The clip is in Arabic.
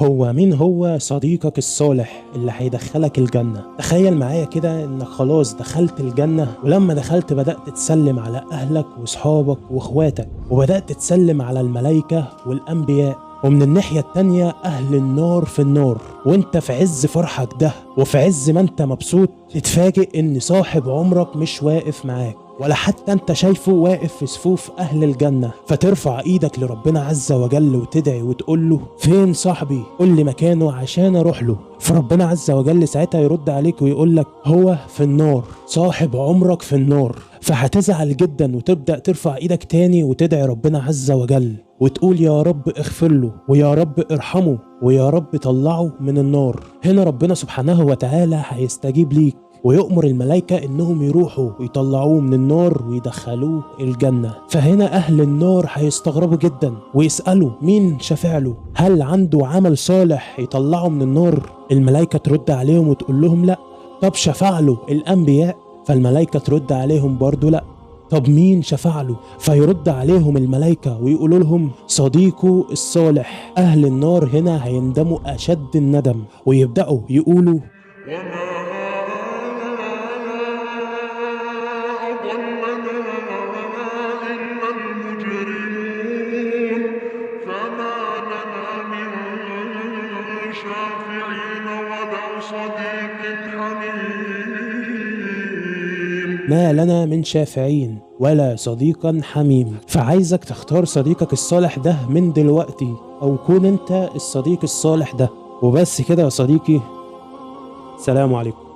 هو مين هو صديقك الصالح اللي هيدخلك الجنة؟ تخيل معايا كده انك خلاص دخلت الجنة، ولما دخلت بدأت تسلم على اهلك واصحابك واخواتك، وبدأت تسلم على الملائكة والانبياء، ومن الناحية التانية اهل النار في النار، وانت في عز فرحك ده وفي عز ما انت مبسوط تتفاجئ ان صاحب عمرك مش واقف معاك، ولا حتى انت شايفه واقف في صفوف اهل الجنة. فترفع ايدك لربنا عز وجل وتدعي وتقول له فين صاحبي؟ قول لي مكانه عشان اروح له. فربنا عز وجل ساعتها يرد عليك ويقول لك هو في النار، صاحب عمرك في النار. فهتزعل جدا وتبدأ ترفع ايدك تاني وتدعي ربنا عز وجل وتقول يا رب اغفر له، ويا رب ارحمه، ويا رب طلعه من النار. هنا ربنا سبحانه وتعالى هيستجيب ليك ويؤمر الملائكة انهم يروحوا ويطلعوه من النار ويدخلوه الجنة. فهنا اهل النار هيستغربوا جدا ويسألوا مين شفع له؟ هل عنده عمل صالح يطلعه من النار؟ الملائكة ترد عليهم وتقول لهم لا. طب شفع له الانبياء؟ فالملائكة ترد عليهم برضو لا. طب مين شفع له؟ فيرد عليهم الملائكة ويقولوا لهم صديقه الصالح. اهل النار هنا هيندموا اشد الندم ويبدأوا يقولوا شافعين ولا صديق حميم. ما لنا من شافعين ولا صديقا حميم. فعايزك تختار صديقك الصالح ده من دلوقتي، او كون انت الصديق الصالح ده. وبس كده يا صديقي، سلام عليكم.